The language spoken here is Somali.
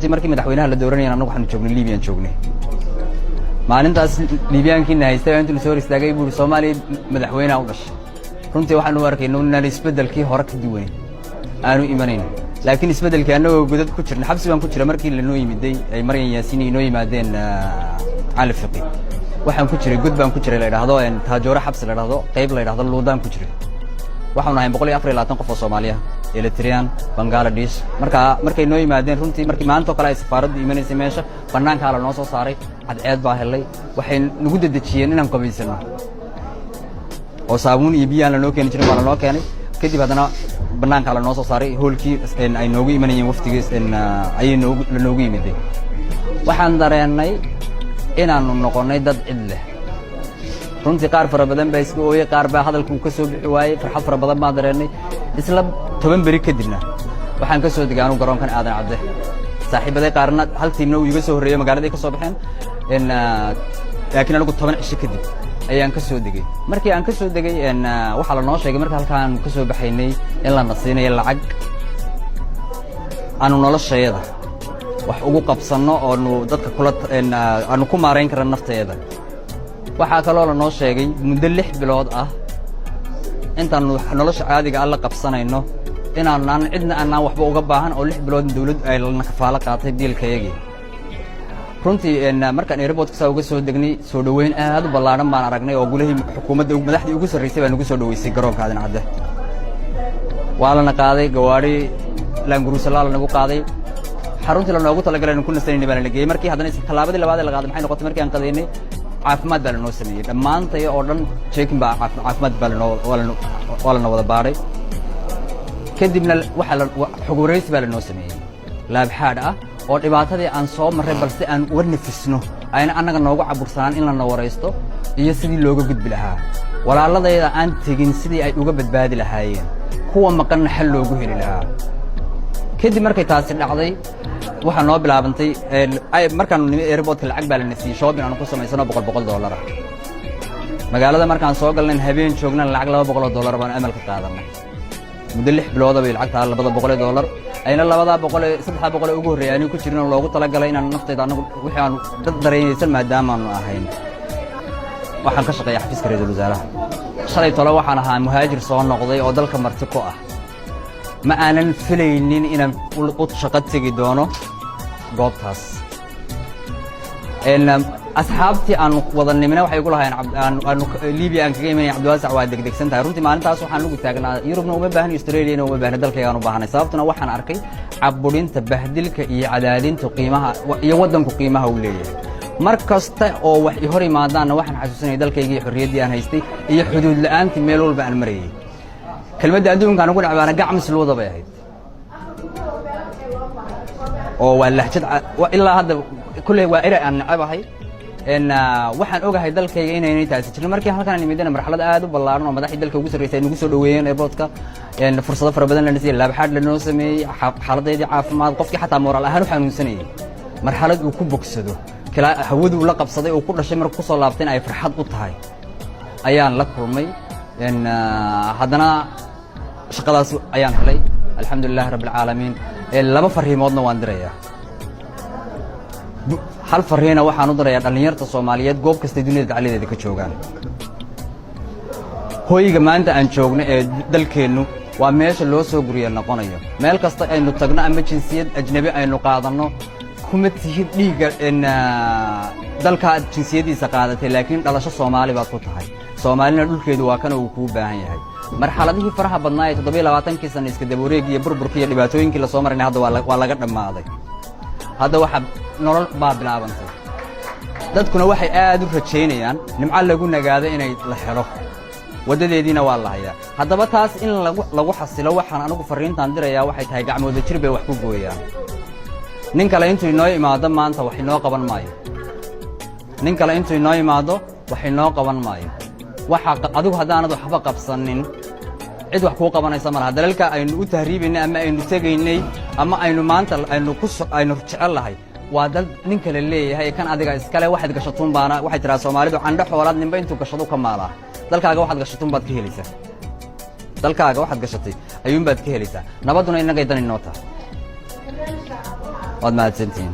runtii markii madaxweynaha la dooranayay anagu waxaanu joognay Liibiyan joognay maalintaas Liibiyaankiina haystay intuu soo istaagay buu Soomaaliya madaxweynaha u dhashay runtii waxaanu arkaynaa in isbedelkii hore ka duwan aanu imanayno laakiin isbedelkii anagoo godad ku jirnay xabsi baan ku jira markii la noo yimiday ay Maryan Yaasiin inoo yimaadeen cali fiqi waxaan ku jiray god baan ku jiray la yiraahdo taajoora xabsi la yiraahdo qayb la yiraahdo luudaan ku jiray waxaan ahay 124 qof oo Soomaaliya Eritrean Bangladesh markay noo yimaadeen runtii markii maanta kale ay safaaraddu imanaysa meesha banaanka la noo soo saaray cadceed baa helay waxay nagu dadajiyeen inaan qabaysano oo saabuun iyo biyo la noo keenay jiray baa loo keenay kadib hadana banaanka la noo soo saaray hoolkii ay noogu imanayeen waftigiis ay noogu yimiday waxaan dareenay inaanu noqonay dad cid leh runtii qaar fara badan baa isku ooyay qaar baa hadalku ka soo bixi waayay farxad fara badan baan dareenay isla 10 bari kadibna waxaan ka soo degaanu garoonkan aadan cadde saaxiibaday qaarna hal tiimna uu iga soo horeeyay magaalada ka soo baxeen laakiin anigu 10 cisho kadib ayaan ka soo degay markii aan ka soo degay waxa la noo sheegay marka halkaan ka soo baxaynay in la nasiinayo lacag aanu noloshayada wax ugu qabsano oo dadka kula aanu ku maareyn karno nafteeda waxa kale oo la noo sheegay muddo 6 bilood ah intaan nolosha caadiga ah la qabsanayno inaan cidna aan waxba uga baahan oo 6 bilood dawladdu ay la kafaalo qaatay diilkayagii runtii markaan airport ka uga soo degnay soo dhaweyn aad u ballaaran baan aragnay oo gulaha xukuumadda madaxdii ugu sareysay baan ugu soo dhaweysay garoonka aadan cadde waa la qaaday gawaari laanguruusala la nagu qaaday xaruntii la noogu talagalay in ku nasanay baan la geeyay markii haddana talaabadii labaad la qaaday maxay noqotay markii aan qadeynay caafimaad baa la noo sameeyay dhammaantay oo dhan checking baa caafimaad baa la noo wada baaray kadibna waxa la xogwareys baa la noo sameeyay laab xaad ah oo dhibaatadii aan soo maray balse aan uga nafisno ayna annaga noogu cabursanaan in la nawareysto iyo sidii looga gudbi lahaa walaaladayda aan tegin sidii ay uga badbaadi lahaayeen kuwa maqan xal loogu heli lahaa kadib markay taasi dhacday waxa noo bilaabantay markaan nimo airportka lacag baa la nasiiyay shopping aan ku samaysano $100 magaalada markaan soo galnay habeen joognan lacag $200 baan amal ka qaadanay muddo 6 bilood bay lacagta $200 ayna 300 ugu horeeyay ku jirnaa loogu talagalay inaan naftayda anagu wixii aan dad dareeyaysan maadaama aanu ahayn waxaan ka shaqeeyaa xafiiska ra'iisul wasaaraha shalay tolo waxaan ahaa muhaajir soo noqday oo dalka marti ku ah ma aanan filaynin inaan u shaqo tagi doono goobtaas asxaabtii aan wada nimina waxay ku lahaayeen Liibiya aan kaga imanay Cabdiwaasac waa degdegsan tahay runtii maalintaas waxaan ugu taagnaa Yurubna uma baahan Australia uma baahan dalkayga u baahanay sababtuna waxaan arkay caburinta bahdilka iyo cadaadinta qiimaha iyo wadanku qiimaha uu leeyahay markasta oo wax i hor imaadaan waxaan xasuusanay dalkayga iyo xorriyaddii aan haystay iyo xuduud la'aantii meel walba aan marayay kelmadda adduunka aan ugu dhacaana gacmis luuda bay ahayd oo waa lahjad ilaa hadda kulay waa ira aan nacabahay waxaan ogahay dalkayga inay taasi jirno markii halkaan nimidana marxalad aad u ballaaran oo madaxda dalka ugu sareysay ugu soo dhaweeyeen airportka fursado fara badan la nasiiyay laab xaad la noo sameeyay xaaladdeedii caafimaad qofkii xataa moral ahaan u xanuunsanayay marxalad uu ku bogsado kala hawadu la qabsaday oo ku dhashay markuu ku soo laabtay ay farxad u tahay ayaan la kulmay haddana shaqadaas ayaan helay alxamdulillaah rabbil caalamiin laba fariimoodna waan dirayaa hal fariina waxaan u dirayaa dhalinyarta Soomaaliyeed goob kasta dunida dacaladeeda ka joogaan hoyga maanta aan joogno ee dalkeenu waa meesha loo soo guriyo noqonayo meel kasta aynu tagno ama jinsiyad ajnabi aynu qaadano kuma tihid dhiiga dalka jinsiyadiisa qaadatay laakiin dhalasho Soomaali baad ku tahay Soomaalina dhulkeedu waa kan uu ku baahan yahay marxaladihii faraha badnaa ee 27 sano iska daba wareeg iyo burburka iyo dhibaatooyinkii la soo maray hadda waa laga dhamaaday hadda waxa nolol baa bilaabantay dadkuna waxay aad u rajeynayaan nimco lagu nagaado inay la helo wadadeediina waa la hayaa haddaba taas in lagu xasilo waxaan anigu fariintaan dirayaa waxay tahay gacmooda jir bay wax ku gooyaan nin kale intuu inoo imaado maanta wax inoo qaban maayo nin kale intuu inoo imaado wax inoo qaban maayo waxa adigu haddaanad waxba qabsanin cid wax ku qabanaysa malaha dalalka aynu u tahriibinay ama aynu tagaynay ama aynu maanta aynu jecelahay waa dal nin kale leeyahay kan adiga iskale waxaad gashatuun baana waxay tiraa Soomaalidu candho xoolaad ninba intuu gashado ka maalaa dalkaaga waxaad gashatuun baad ka helaysaa dalkaaga waxaad gashatay ayuun baad ka helaysaa nabaduna inaga idan inoo tahay waad mahadsantihiin